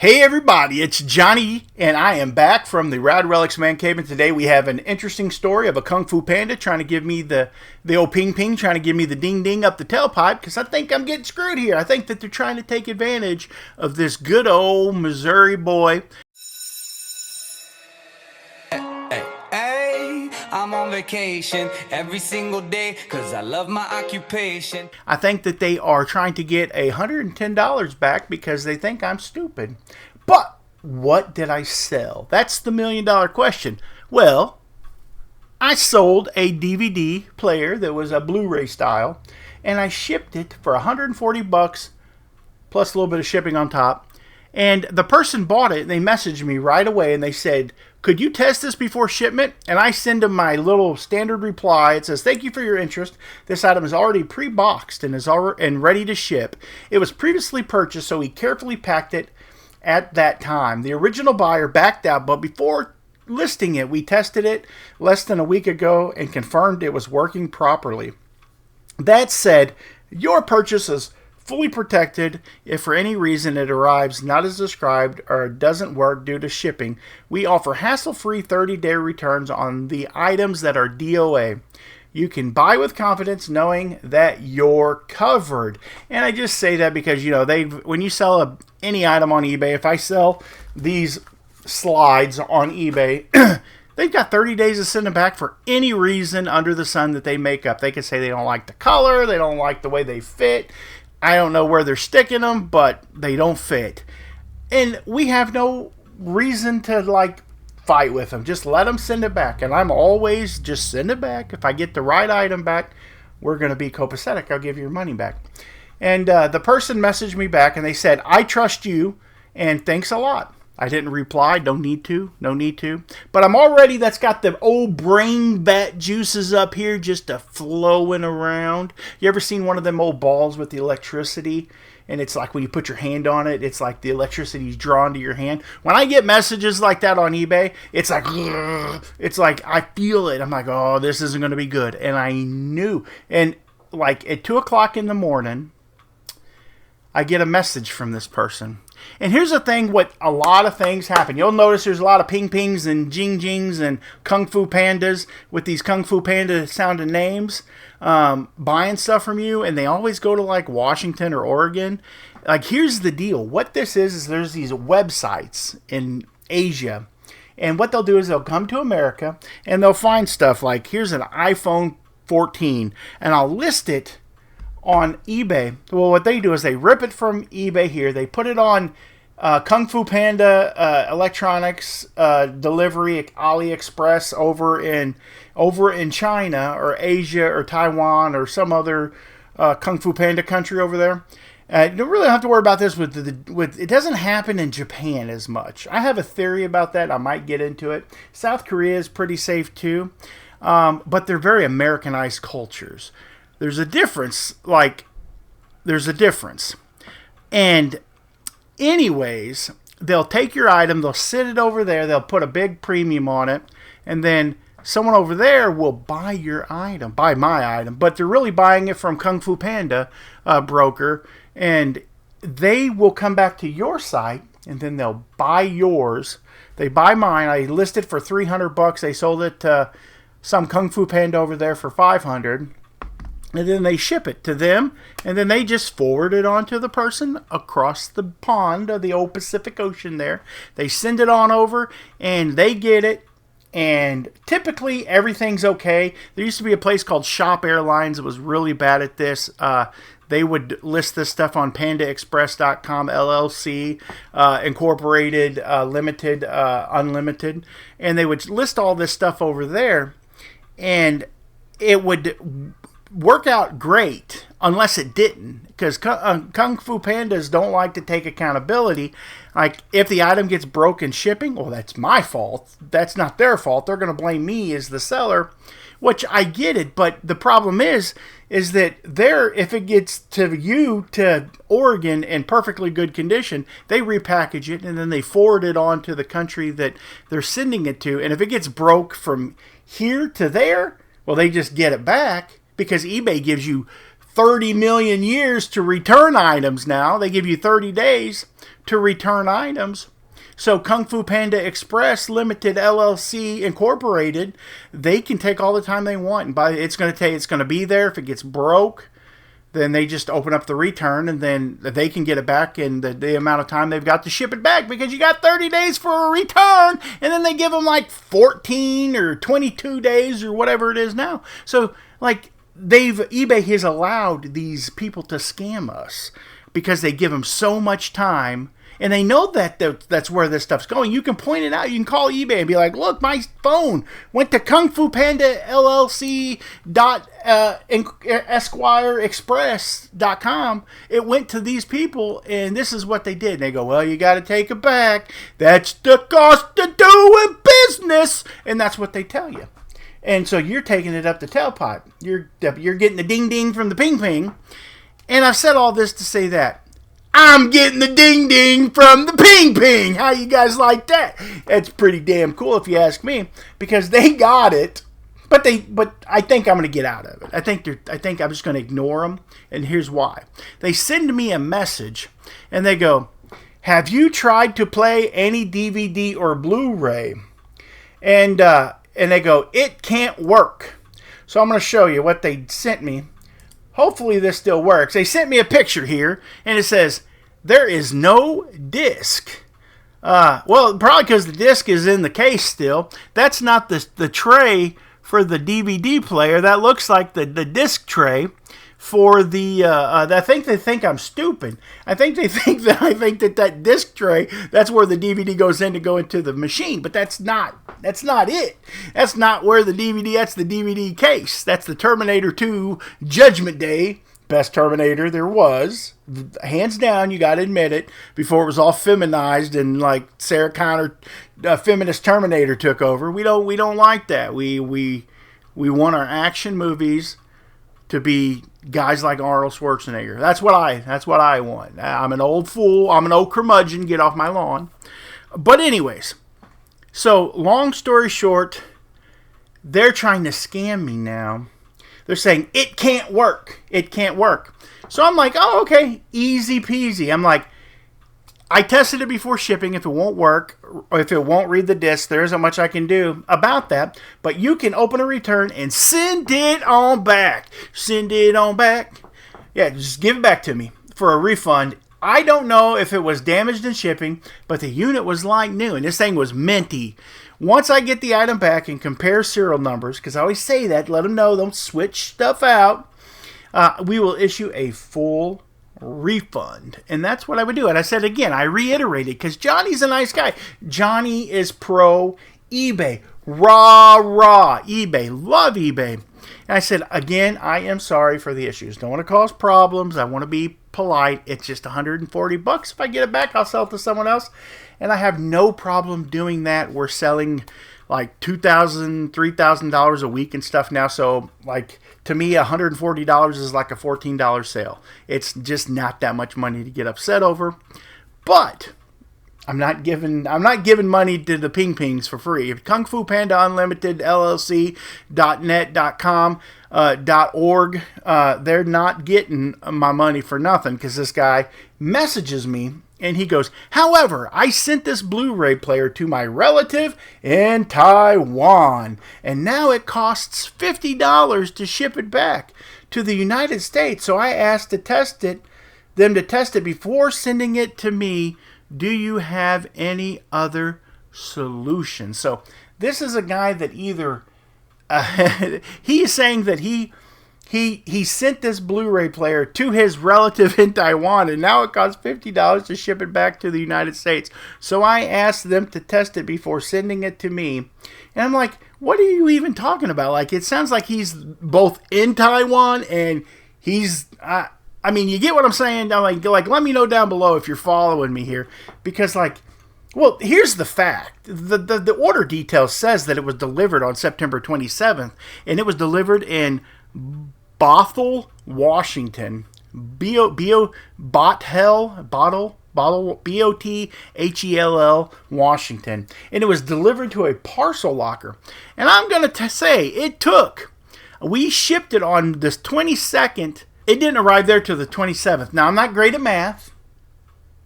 Hey everybody, it's Johnny, and I am back from the Rad Relics Man Cave, and today we have an interesting story of a Kung Fu Panda trying to give me the old ping ping, trying to give me the ding ding up the tailpipe, because I think I'm getting screwed here. I think that they're trying to take advantage of this good old Missouri boy. I'm on vacation every single day because I love my occupation. I think that they are trying to get $110 back because they think I'm stupid. But what did I sell? That's the $1,000,000 question. Well, I sold a DVD player that was a Blu-ray style, and I shipped it for $140 plus a little bit of shipping on top. And the person bought it, and they messaged me right away, and they said, could you test this before shipment? And I send them my little standard reply. It says, thank you for your interest. This item is already pre-boxed and ready to ship. It was previously purchased, so we carefully packed it at that time. The original buyer backed out, but before listing it, we tested it less than a week ago and confirmed it was working properly. That said, your purchase is fully protected if for any reason it arrives not as described or doesn't work due to shipping. We offer hassle-free 30-day returns on the items that are DOA. You can buy with confidence knowing that you're covered. And I just say that because, you know, when you sell any item on eBay, if I sell these slides on eBay, they've got 30 days to send them back for any reason under the sun that they make up. They can say they don't like the color, they don't like the way they fit. I don't know where they're sticking them, but they don't fit. And we have no reason to, fight with them. Just let them send it back. And I'm always just send it back. If I get the right item back, we're going to be copacetic. I'll give you your money back. And the person messaged me back, and they said, I trust you, and thanks a lot. I didn't reply. Don't need to. No need to. But I'm already, that's got the old brain bat juices up here just a flowing around. You ever seen one of them old balls with the electricity? And it's like when you put your hand on it, it's like the electricity is drawn to your hand. When I get messages like that on eBay, it's like I feel it. I'm like, oh, this isn't going to be good. And I knew. And like at 2 o'clock in the morning, I get a message from this person. And here's the thing, what a lot of things happen. You'll notice there's a lot of ping pings and jing jings and kung fu pandas with these kung fu panda sounding names buying stuff from you, and they always go to like Washington or Oregon. Like, here's the deal. What this is there's these websites in Asia, and what they'll do is they'll come to America and they'll find stuff like, here's an iPhone 14, and I'll list it on eBay. Well, what they do is they rip it from eBay here. They put it on Kung Fu Panda electronics delivery AliExpress over in China or Asia or Taiwan or some other Kung Fu Panda country over there. You don't really have to worry about this with it doesn't happen in Japan as much. I have a theory about that. I might get into it. South Korea is pretty safe too, but they're very Americanized cultures. There's a difference, And anyways, they'll take your item, they'll sit it over there, they'll put a big premium on it, and then someone over there will buy my item, but they're really buying it from Kung Fu Panda broker, and they will come back to your site, and then they'll buy yours. They buy mine. I listed for $300. They sold it to some Kung Fu Panda over there for $500. And then they ship it to them, and then they just forward it on to the person across the pond of the old Pacific Ocean there. They send it on over, and they get it, and typically everything's okay. There used to be a place called Shop Airlines that was really bad at this. They would list this stuff on PandaExpress.com, LLC, Incorporated, Limited, Unlimited, and they would list all this stuff over there, and it would work out great unless it didn't, because Kung Fu Pandas don't like to take accountability. Like, if the item gets broken shipping, well, that's my fault. That's not their fault. They're going to blame me as the seller, which I get it. But the problem is that if it gets to you, to Oregon, in perfectly good condition, they repackage it and then they forward it on to the country that they're sending it to. And if it gets broke from here to there, well, they just get it back, because eBay gives you 30 million years to return items now. They give you 30 days to return items. So Kung Fu Panda Express Limited LLC Incorporated, they can take all the time they want. And it's going to be there. If it gets broke, then they just open up the return, and then they can get it back in the amount of time they've got to ship it back, because you got 30 days for a return, and then they give them like 14 or 22 days or whatever it is now. So like eBay has allowed these people to scam us because they give them so much time. And they know that that's where this stuff's going. You can point it out. You can call eBay and be like, look, my phone went to Kung Fu Panda LLC EsquireExpress.com. It went to these people, and this is what they did. And they go, well, you got to take it back. That's the cost of doing business. And that's what they tell you. And so you're taking it up the tailpipe. You're getting the ding-ding from the ping-ping. And I've said all this to say that I'm getting the ding-ding from the ping-ping. How you guys like that? That's pretty damn cool if you ask me, because they got it, but I think I'm going to get out of it. I think I'm just going to ignore them, and here's why. They send me a message, and they go, have you tried to play any DVD or Blu-ray? And they go, it can't work. So I'm going to show you what they sent me. Hopefully this still works. They sent me a picture here, and it says, there is no disc. Well, probably because the disc is in the case still. That's not the tray for the DVD player. That looks like the disc tray for the... I think they think I'm stupid. I think they think that disc tray, that's where the DVD goes in to go into the machine. But that's not it. That's not where the DVD... That's the DVD case. That's the Terminator 2 Judgment Day. Best Terminator there was. Hands down, you got to admit it. Before it was all feminized and like Sarah Connor, feminist Terminator took over. We don't like that. We want our action movies to be guys like Arnold Schwarzenegger. That's what I want. I'm an old fool. I'm an old curmudgeon. Get off my lawn. But anyways, so long story short, they're trying to scam me now. They're saying, it can't work. It can't work. So I'm like, oh, okay, easy peasy. I'm like, I tested it before shipping. If it won't work, or if it won't read the disc, there isn't much I can do about that. But you can open a return and send it on back. Send it on back. Yeah, just give it back to me for a refund. I don't know if it was damaged in shipping, but the unit was like new, and this thing was minty. Once I get the item back and compare serial numbers, because I always say that, let them know, don't switch stuff out, we will issue a full refund. And that's what I would do. And I said again, I reiterated, because Johnny's a nice guy. Johnny is pro eBay. Rah, eBay. Love eBay. And I said, again, I am sorry for the issues. Don't want to cause problems. I want to be polite. It's just $140. If I get it back, I'll sell it to someone else. And I have no problem doing that. We're selling like $2,000, $3,000 a week and stuff now. So like to me, $140 is like a $14 sale. It's just not that much money to get upset over. But I'm not giving money to the ping pings for free. If Kung Fu Panda Unlimited LLC.net.com .org, they're not getting my money for nothing, because this guy messages me and he goes, however, I sent this Blu-ray player to my relative in Taiwan, and now it costs $50 to ship it back to the United States. So I asked them to test it before sending it to me. Do you have any other solution? So this is a guy that either he is saying that he sent this Blu-ray player to his relative in Taiwan, and now it costs $50 to ship it back to the United States. So I asked them to test it before sending it to me. And I'm like, what are you even talking about? Like, it sounds like he's both in Taiwan and he's... I mean, you get what I'm saying? I'm like, let me know down below if you're following me here. Because, well, here's the fact. The order detail says that it was delivered on September 27th. And it was delivered in Bothell, Washington. Bothell, Bothell, Washington. And it was delivered to a parcel locker. And I'm going to say, we shipped it on this 22nd It didn't arrive there till the 27th. Now, I'm not great at math.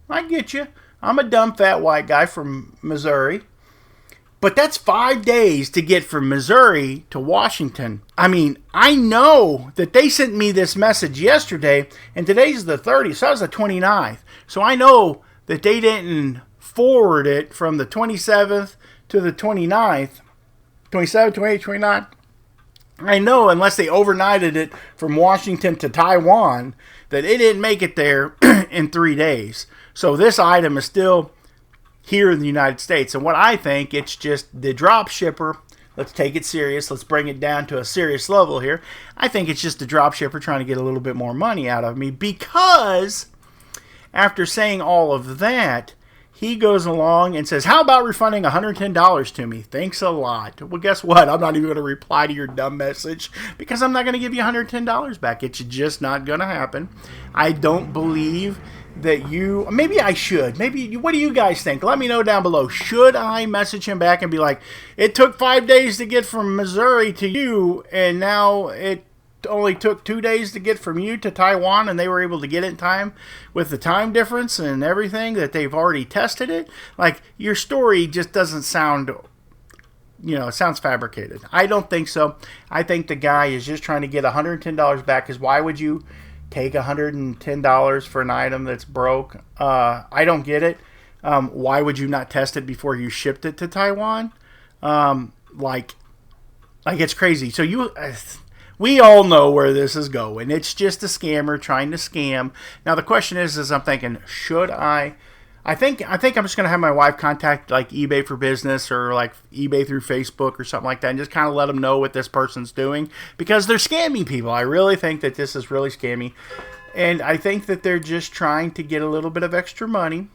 I get you. I'm a dumb, fat, white guy from Missouri. But that's 5 days to get from Missouri to Washington. I mean, I know that they sent me this message yesterday, and today's the 30th, so that was the 29th. So I know that they didn't forward it from the 27th to the 29th. 27, 28, 29. I know, unless they overnighted it from Washington to Taiwan, that it didn't make it there in 3 days. So this item is still here in the United States. And what I think, it's just the drop shipper. Let's take it serious. Let's bring it down to a serious level here. I think it's just the drop shipper trying to get a little bit more money out of me, because after saying all of that, he goes along and says, how about refunding $110 to me? Thanks a lot. Well, guess what? I'm not even going to reply to your dumb message, because I'm not going to give you $110 back. It's just not going to happen. I don't believe that you... Maybe I should. Maybe... What do you guys think? Let me know down below. Should I message him back and be like, it took 5 days to get from Missouri to you, and now it only took 2 days to get from you to Taiwan, and they were able to get it in time with the time difference and everything, that they've already tested it? Like, your story just doesn't sound, it sounds fabricated. I don't think so. I think the guy is just trying to get $110 back, because why would you take $110 for an item that's broke? I don't get it. Why would you not test it before you shipped it to Taiwan? Like it's crazy. So we all know where this is going. It's just a scammer trying to scam. Now the question is I'm thinking, should I think I'm just going to have my wife contact like eBay for Business, or like eBay through Facebook or something like that, and just kind of let them know what this person's doing, because they're scamming people. I really think that this is really scammy, and I think that they're just trying to get a little bit of extra money,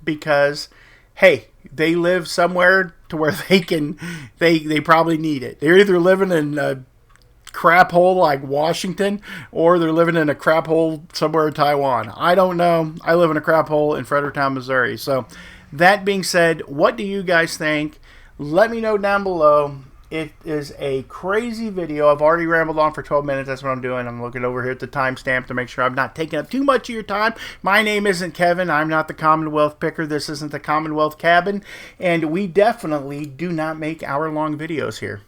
because hey, they live somewhere to where they probably need it. They're either living in a crap hole like Washington, or they're living in a crap hole somewhere in Taiwan. I don't know. I live in a crap hole in Fredericktown, Missouri. So that being said, what do you guys think? Let me know down below. It is a crazy video. I've already rambled on for 12 minutes. That's what I'm doing. I'm looking over here at the timestamp to make sure I'm not taking up too much of your time. My name isn't Kevin. I'm not the Commonwealth Picker. This isn't the Commonwealth Cabin. And we definitely do not make hour-long videos here.